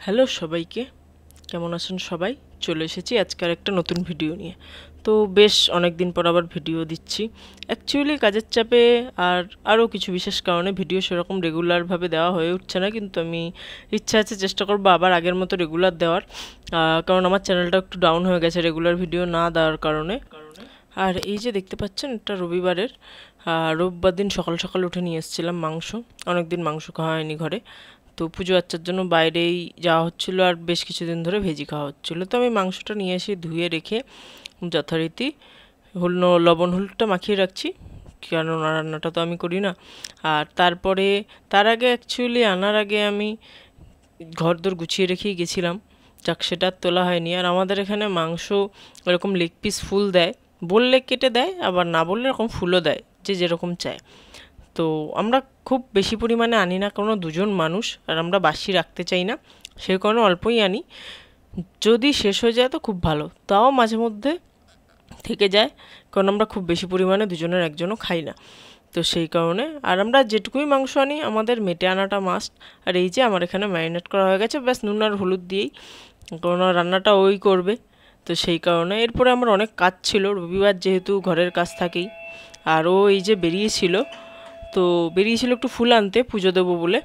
Hello সবাইকে, কেমন আছেন সবাই? চলে এসেছি আজকের একটা নতুন ভিডিও নিয়ে। তো বেশ অনেক দিন পর আবার ভিডিও দিচ্ছি। অ্যাকচুয়ালি কাজের চাপে আর আরও কিছু বিশেষ কারণে ভিডিও সেরকম রেগুলারভাবে দেওয়া হয়ে উঠছে না, কিন্তু আমি ইচ্ছা আছে চেষ্টা করবো আবার আগের মতো রেগুলার দেওয়ার। কারণ আমার চ্যানেলটা একটু ডাউন হয়ে গেছে রেগুলার ভিডিও না দেওয়ার কারণে। আর এই যে দেখতে পাচ্ছেন, এটা রবিবারের রোববার দিন সকাল সকাল উঠে নিয়ে এসেছিলাম মাংস। অনেক দিন মাংস খাওয়া হয়নি ঘরে, তো পুজো আচ্চার জন্য বাইরেই যাওয়া হচ্ছিলো আর বেশ কিছুদিন ধরে ভেজি খাওয়া হচ্ছিলো। তো আমি মাংসটা নিয়ে এসে ধুয়ে রেখে যথারীতি লবণ হলুদটা মাখিয়ে রাখছি, কেননা রান্নাটা তো আমি করি না। আর তারপরে তার আগে অ্যাকচুয়ালি আনার আগে আমি ঘর দোর গুছিয়ে রেখেই গেছিলাম, যাক সেটা আর তোলা হয়নি। আর আমাদের এখানে মাংস এরকম লেগ পিস ফুল দেয়, বললে কেটে দেয়, আবার না বললে এরকম ফুলও দেয়, যে যেরকম চায়। তো আমরা খুব বেশি পরিমাণে আনি না, কারণ দুজন মানুষ আর আমরা বাসি রাখতে চাই না, সেই কারণে অল্পই আনি। যদি শেষ হয়ে যায় তো খুব ভালো, তাও মাঝে মধ্যে থেকে যায়, কারণ আমরা খুব বেশি পরিমাণে দুজনের একজনও খাই না। তো সেই কারণে আর আমরা যেটুকুই মাংস আনি আমাদের মেটে আনাটা মাস্ট। আর এই যে আমার এখানে ম্যারিনেট করা হয়ে গেছে, ব্যাস নুন আর হলুদ দিয়েই, কারণ রান্নাটা ওই করবে। তো সেই কারণে এরপরে আমার অনেক কাজ ছিল, রবিবার যেহেতু ঘরের কাজ থাকেই। আর ও এই যে বেরিয়েছিল একটু ফুল আনতে পুজো দেবো বলে।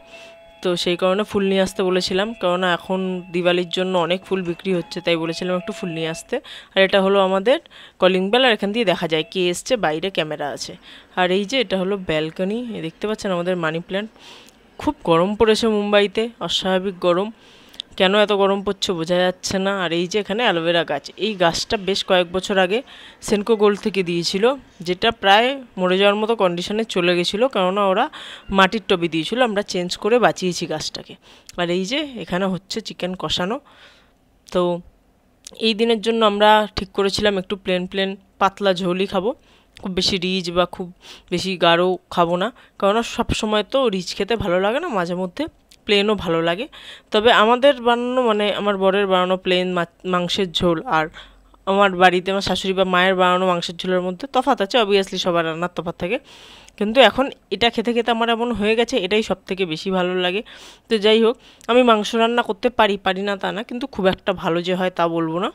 তো সেই কারণে ফুল নিয়ে আসতে বলেছিলাম, কারণ এখন দিওয়ালির জন্য অনেক ফুল বিক্রি হচ্ছে, তাই বলেছিলাম একটু ফুল নিয়ে আসতে। আর এটা হলো আমাদের কলিং বেল, আর এখান দিয়ে দেখা যায় কে এসছে, বাইরে ক্যামেরা আছে। আর এই যে এটা হলো ব্যালকনি, দেখতে পাচ্ছেন আমাদের মানি প্ল্যান্ট। খুব গরম পড়েছে মুম্বাইতে, অস্বাভাবিক গরম। কেন এত গরম পড়ছে বোঝা যাচ্ছে না। আর এই যে এখানে অ্যালোভেরা গাছ, এই গাছটা বেশ কয়েক বছর আগে সেনকো গোল্ড থেকে দিয়েছিল, যেটা প্রায় মরে যাওয়ার মতো কন্ডিশনে চলে গেছিলো, কেননা ওরা মাটির টবে দিয়েছিল, আমরা চেঞ্জ করে বাঁচিয়েছি গাছটাকে। আর এই যে এখানে হচ্ছে চিকেন কষানো। তো এই দিনের জন্য আমরা ঠিক করেছিলাম একটু প্লেন প্লেন পাতলা ঝোলই খাবো, খুব বেশি রিচ বা খুব বেশি গাঢ় খাবো না, কেননা সব সময় তো রিচ খেতে ভালো লাগে না, মাঝে মধ্যে প্লেনও ভালো লাগে। তবে আমাদের বানানো, মানে আমার বরের বানানো প্লেন মাংসের ঝোল আর আমার বাড়িতে আমার শাশুড়ি বা মায়ের বানানো মাংসের ঝোলের মধ্যে তফাৎ আছে, অবভিয়াসলি সবার রান্নার তফাৎ থাকে। কিন্তু এখন এটা খেতে খেতে আমার এমন হয়ে গেছে, এটাই সব থেকে বেশি ভালো লাগে। তো যাই হোক, আমি মাংস রান্না করতে পারি না তা না, কিন্তু খুব একটা ভালো যে হয় তা বলবো না।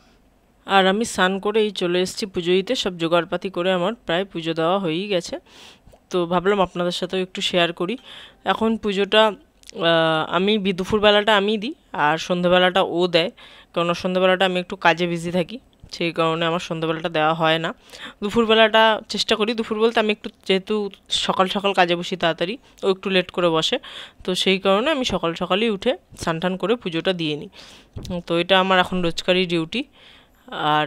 আর আমি স্নান করে এই চলে এসেছি পুজো দিতে, সব জোগাড়পাতি করে আমার প্রায় পুজো দেওয়া হয়েই গেছে। তো ভাবলাম আপনাদের সাথেও একটু শেয়ার করি। এখন পুজোটা আমি দুপুরবেলাটা আমি দিই, আর সন্ধ্যেবেলাটা ও দেয়, কারণ সন্ধ্যেবেলাটা আমি একটু কাজে বিজি থাকি, সেই কারণে আমার সন্ধ্যেবেলাটা দেওয়া হয় না। দুপুরবেলাটা চেষ্টা করি, দুপুর বলতে আমি একটু যেহেতু সকাল সকাল কাজে বসি তাড়াতাড়ি, ও একটু লেট করে বসে, তো সেই কারণে আমি সকাল সকালই উঠে স্নান টান করে পুজোটা দিয়ে নিই। তো এটা আমার এখন রোজকারই ডিউটি। আর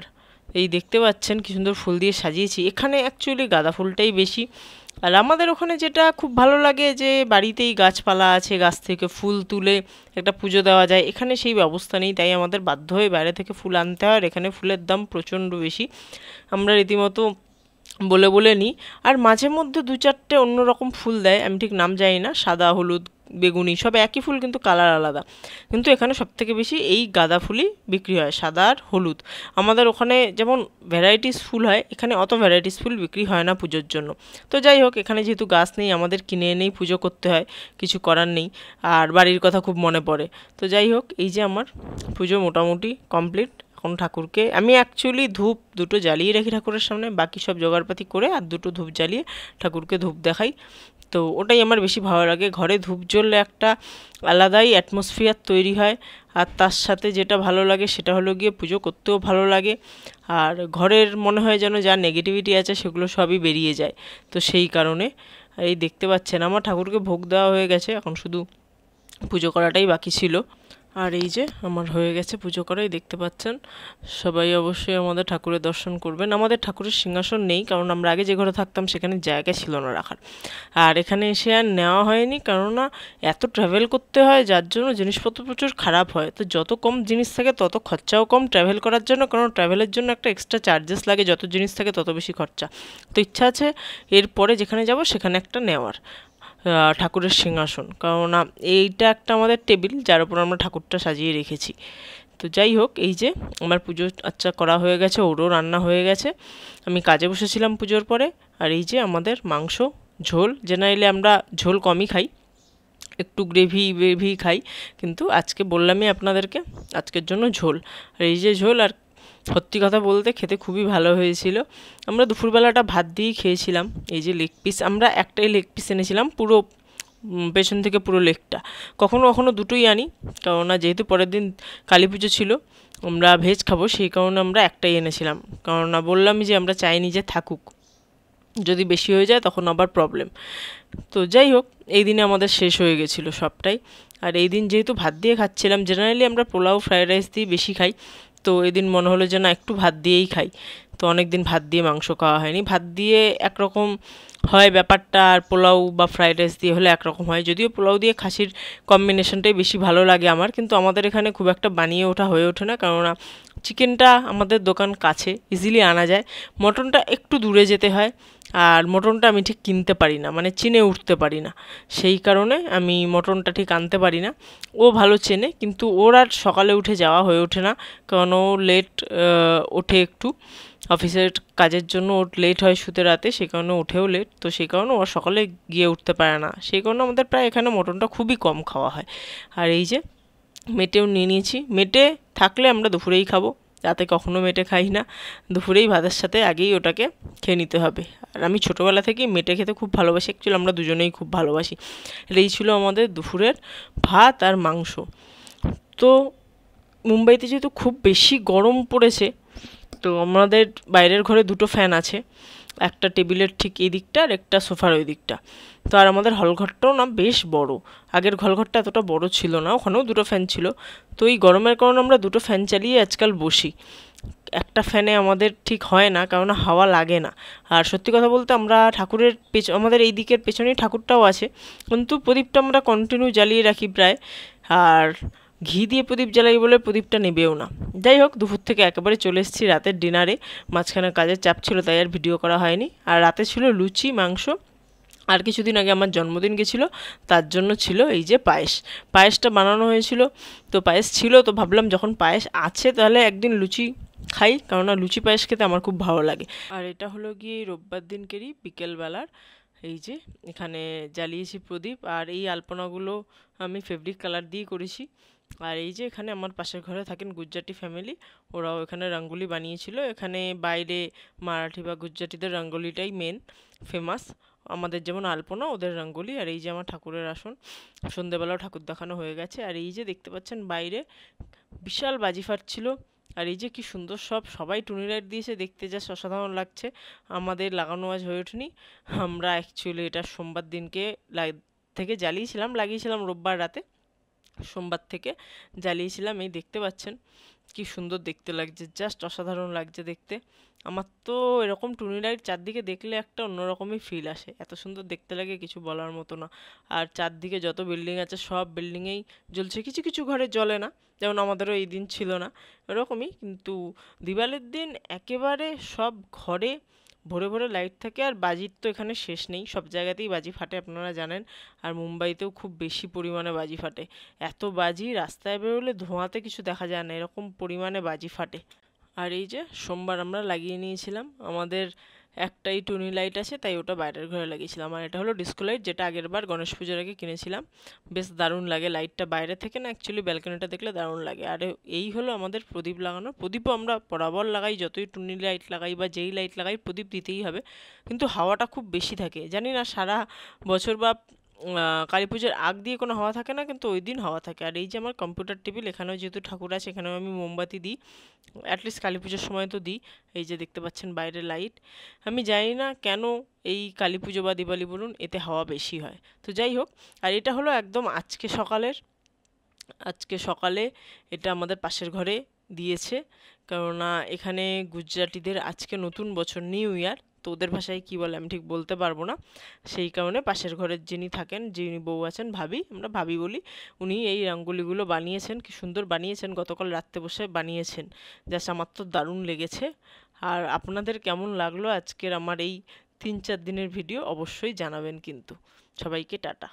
এই দেখতে পাচ্ছেন কি সুন্দর ফুল দিয়ে সাজিয়েছি, এখানে অ্যাকচুয়ালি গাঁদা ফুলটাই বেশি। আর আমাদের ওখানে যেটা খুব ভালো লাগে যে বাড়িতেই গাছপালা আছে, গাছ থেকে ফুল তুলে একটা পুজো দেওয়া যায়, এখানে সেই ব্যবস্থা নেই, তাই আমাদের বাধ্য হয়ে বাইরে থেকে ফুল আনতে হয়। আর এখানে ফুলের দাম প্রচণ্ড বেশি, আমরা রীতিমতো বলে বলে নিই। আর মাঝে মধ্যে দু চারটে অন্যরকম ফুল দেয়, আমি ঠিক নাম জানি না, সাদা হলুদ বেগুনি সব একই ফুল কিন্তু কালার আলাদা। কিন্তু এখানে সবথেকে বেশি এই গাঁদা ফুলই বিক্রি হয়, সাদা আর হলুদ। আমাদের ওখানে যেমন ভ্যারাইটিস ফুল হয়, এখানে অত ভ্যারাইটিস ফুল বিক্রি হয় না পুজোর জন্য। তো যাই হোক, এখানে যেহেতু গাছ নেই, আমাদের কিনে এনেই পুজো করতে হয়, কিছু করার নেই। আর বাড়ির কথা খুব মনে পড়ে। তো যাই হোক, এই যে আমার পুজো মোটামুটি কমপ্লিট। এখন ঠাকুরকে আমি অ্যাকচুয়ালি ধূপ দুটো জ্বালিয়ে রাখি ঠাকুরের সামনে, বাকি সব জোগাড়পাতি করে আর দুটো ধূপ জ্বালিয়ে ঠাকুরকে ধূপ দেখাই। তো ওটাই আমার বেশি ভালো লাগে, ঘরে ধূপ জ্বললে একটা আলাদাই অ্যাটমসফিয়ার তৈরি হয়। আর তার সাথে যেটা ভালো লাগে সেটা হলো গিয়ে পুজো করতেও ভালো লাগে, আর ঘরের মনে হয় যেন যা নেগেটিভিটি আছে সেগুলো সবই বেরিয়ে যায়। তো সেই কারণে এই দেখতে পাচ্ছেন আমার ঠাকুরকে ভোগ দেওয়া হয়ে গেছে, এখন শুধু পুজো করাটাই বাকি ছিল। আর এই যে আমার হয়ে গেছে পুজো করাই, দেখতে পাচ্ছেন। সবাই অবশ্যই আমাদের ঠাকুরের দর্শন করবেন। আমাদের ঠাকুরের সিংহাসন নেই, কারণ আমরা আগে যে ঘরে থাকতাম সেখানে জায়গা ছিল না রাখার। আর এখানে এসে আর নেওয়া হয়নি, কেননা এত ট্রাভেল করতে হয়, যার জন্য জিনিসপত্র প্রচুর খারাপ হয়। তো যত কম জিনিস থাকে তত খরচাও কম ট্রাভেল করার জন্য, কারণ ট্রাভেলের জন্য একটা এক্সট্রা চার্জেস লাগে, যত জিনিস থাকে তত বেশি খরচা। তো ইচ্ছা আছে এরপরে যেখানে যাব সেখানে একটা নেওয়ার, ঠাকুরের সিংহাসন, কারণ এইটা একটা আমাদের টেবিল যার উপর আমরা ঠাকুরটা সাজিয়ে রেখেছি। তো যাই হোক, এই যে আমার পুজো আচ্ছা করা হয়ে গেছে, ওরও রান্না হয়ে গেছে, আমি কাজে বসেছিলাম পুজোর পরে। আর এই যে আমাদের মাংস ঝোল, জেনারেলি আমরা ঝোল কমই খাই, একটু গ্রেভি গ্রেভি খাই, কিন্তু আজকে বললামই আপনাদেরকে আজকের জন্য ঝোল। আর এই যে ঝোল, আর সত্যি কথা বলতে খেতে খুবই ভালো হয়েছিল। আমরা দুপুরবেলাটা ভাত দিয়েই খেয়েছিলাম। এই যে লেগ পিস, আমরা একটাই লেগ পিস এনেছিলাম, পুরো পেছন থেকে পুরো লেগটা। কখনো কখনো দুটোই আনি, কেননা যেহেতু পরের দিন কালী পুজো ছিল, আমরা ভেজ খাবো, সেই কারণে আমরা একটাই এনেছিলাম। কেননা বললামই যে আমরা চাইনি যে থাকুক, যদি বেশি হয়ে যায় তখন আবার প্রবলেম। তো যাই হোক, এই দিনে আমাদের শেষ হয়ে গেছিলো সবটাই। আর এই দিন যেহেতু ভাত দিয়ে খাচ্ছিলাম, জেনারেলি আমরা পোলাও ফ্রায়েড রাইস দিয়ে বেশি খাই, তো এদিন মনে হলো যে না, একটু ভাত দিয়েই খাই। তো অনেক দিন ভাত দিয়ে মাংস খাওয়া হয়নি। ভাত দিয়ে একরকম হয় ব্যাপারটা, আর পোলাও বা ফ্রায়েড রাইস দিয়ে হলে একরকম হয়। যদিও পোলাও দিয়ে খাসির কম্বিনেশনটাই বেশি ভালো লাগে আমার, কিন্তু আমাদের এখানে খুব একটা বানিয়ে ওঠা হয়ে ওঠে না, কেননা চিকেনটা আমাদের দোকান কাছে, ইজিলি আনা যায়। মটনটা একটু দূরে যেতে হয়, আর মটনটা আমি ঠিক কিনতে পারি না, মানে চিনে উঠতে পারি না, সেই কারণে আমি মটনটা ঠিক আনতে পারি না। ও ভালো চেনে, কিন্তু ওর আর সকালে উঠে যাওয়া হয়ে ওঠে না, কারণ ও লেট ওঠে একটু, অফিসের কাজের জন্য ওর লেট হয় শুতে রাতে, সেই কারণে ওঠেও লেট, তো সেই কারণে ও সকালে গিয়ে উঠতে পারে না, সেই কারণে আমাদের প্রায় এখানে মটনটা খুবই কম খাওয়া হয়। আর এই যে মেটেও নিয়ে নিয়েছি, মেটে থাকলে আমরা দুপুরেই খাবো, রাতে কখনো মেটে খাই না, দুপুরেই ভাতের সাথে আগেই ওটাকে খেয়ে নিতে হবে। আর আমি ছোটোবেলা থেকেই মেটে খেতে খুব ভালোবাসি, অ্যাকচুয়ালি আমরা দুজনেই খুব ভালোবাসি। এই ছিল আমাদের দুপুরের ভাত আর মাংস। তো মুম্বাইতে যেহেতু খুব বেশি গরম পড়েছে, তো আমাদের বাইরের ঘরে দুটো ফ্যান আছে, একটা টেবিলের ঠিক এই দিকটা আর একটা সোফার ওই দিকটা। তো আর আমাদের হলঘরটাও না বেশ বড়, আগের হলঘরটা এতটা বড় ছিল না, ওখানেও দুটো ফ্যান ছিল। তো এই গরমের কারণে আমরা দুটো ফ্যান চালিয়ে আজকাল বসি। একটা ফ্যানে আমাদের ঠিক হয় না, কারণ হাওয়া লাগে না। আর সত্যি কথা বলতে আমরা ঠাকুরের আমাদের এই দিকের পেছনেই ঠাকুরটাও আছে, কিন্তু প্রদীপটা আমরা কন্টিনিউ জ্বালিয়ে রাখি প্রায়। আর ঘি দিয়ে প্রদীপ জ্বালাই বলে প্রদীপটা নেবেও না। যাই হোক, দুপুর থেকে একেবারে চলে এসেছি রাতের ডিনারে, মাঝখানে কাজের চাপ ছিল তাই আর ভিডিও করা হয়নি। আর রাতে ছিল লুচি মাংস, আর কিছুদিন আগে আমার জন্মদিন গেছিলো, তার জন্য ছিল এই যে পায়েস। পায়েসটা বানানো হয়েছিল, তো পায়েস ছিল, তো ভাবলাম যখন পায়েস আছে তাহলে একদিন লুচি খাই, কেননা লুচি পায়েস খেতে আমার খুব ভালো লাগে। আর এটা হলো গিয়ে রোববার দিনকেরই বিকেলবেলার, এই যে এখানে জ্বালিয়েছি প্রদীপ, আর এই আলপনাগুলো আমি ফেব্রিক কালার দিয়ে করেছি। আর এই যে এখানে আমার পাশের ঘরে থাকেন গুজরাটি ফ্যামিলি, ওরাও এখানে রঙ্গোলি বানিয়েছিল। এখানে বাইরে মারাঠি বা গুজরাটিদের রঙ্গোলিটাই মেন ফেমাস, আমাদের যেমন আলপনা ওদের রঙ্গোলি। আর এই যে আমার ঠাকুরের আসন, সন্ধেবেলাও ঠাকুর দেখানো হয়ে গেছে। আর এই যে দেখতে পাচ্ছেন বাইরে বিশাল বাজি ফাটছিল। আর এই যে কি সুন্দর সবাই টুনি লাইট দিয়েছে, দেখতে যা অসাধারণ লাগছে। আমাদের লাগানো আজ হয়ে ওঠেনি, আমরা অ্যাকচুয়ালি এটা সোমবার দিনকে থেকে লাগিয়েছিলাম রোববার রাতে, সোমবার থেকে জ্বালিয়েছিলাম। এই দেখতে পাচ্ছেন কি সুন্দর দেখতে লাগছে, জাস্ট অসাধারণ লাগছে দেখতে। আমার তো এরকম টুনি লাইট চারদিকে দেখলে একটা অন্যরকমই ফিল আসে, এত সুন্দর দেখতে লাগে কিছু বলার মতো না। আর চারদিকে যত বিল্ডিং আছে সব বিল্ডিংয়েই জ্বলছে, কিছু কিছু ঘরে জ্বলে না, যেমন আমাদেরও এই দিন ছিল না এরকমই। কিন্তু দিওয়ালির দিন একেবারে সব ঘরে ভোরে ভোরে লাইট থাকে, আর বাজির তো এখানে শেষ নেই, সব জায়গাতেই বাজি ফাটে আপনারা জানেন। আর মুম্বাইতেও খুব বেশি পরিমাণে বাজি ফাটে, এত বাজি রাস্তায় বেরোলে ধোঁয়াতে কিছু দেখা যায় না, এরকম পরিমাণে বাজি ফাটে। আর এই যে সোমবার আমরা লাগিয়ে নিয়েছিলাম, আমাদের একটাই টুনি লাইট আছে তাই ওটা বাইরের ঘরে লাগিয়েছিলাম। আর এটা হলো ডিস্কো লাইট, যেটা আগের বার গণেশ পুজোর আগে কিনেছিলাম, বেশ দারুণ লাগে লাইটটা বাইরে থেকে না, অ্যাকচুয়ালি ব্যালকনিটা দেখলে দারুণ লাগে। আর এই হলো আমাদের প্রদীপ লাগানো, প্রদীপও আমরা বরাবর লাগাই, যতই টুনি লাইট লাগাই বা যেই লাইট লাগাই প্রদীপ দিতেই হবে, কিন্তু হাওয়াটা খুব বেশি থাকে, জানি না সারা বছর বা কালী পুজোর আগ দিয়ে কোনো হাওয়া থাকে না, কিন্তু ওই দিন হাওয়া থাকে। আর এই যে আমার কম্পিউটার টেবিল, এখানেও যেহেতু ঠাকুর আছে এখানেও আমি মোমবাতি দিই, অ্যাটলিস্ট কালী পুজোর সময় তো দিই। এই যে দেখতে পাচ্ছেন বাইরে লাইট, আমি জানি না কেন এই কালী পুজো বা দিওয়ালি বলুন এতে হাওয়া বেশি হয়। তো যাই হোক, আর এটা হলো একদম আজকে সকালে এটা আমাদের পাশের ঘরে দিয়েছে, কেননা এখানে গুজরাটিদের আজকে নতুন বছর, নিউ ইয়ার, তো ওদের ভাষায় কী বলে আমি ঠিক বলতে পারবো না, সেই কারণে পাশের ঘরের যিনি থাকেন, যিনি বউ আছেন, ভাবি, আমরা ভাবি বলি, উনি এই রঙ্গোলিগুলো বানিয়েছেন, কি সুন্দর বানিয়েছেন, গতকাল রাত্রে বসে বানিয়েছেন, জাস্ট আমার তো দারুণ লেগেছে। আর আপনাদের কেমন লাগলো আজকের আমার এই 3-4 দিনের ভিডিও অবশ্যই জানাবেন কিন্তু। সবাইকে টাটা।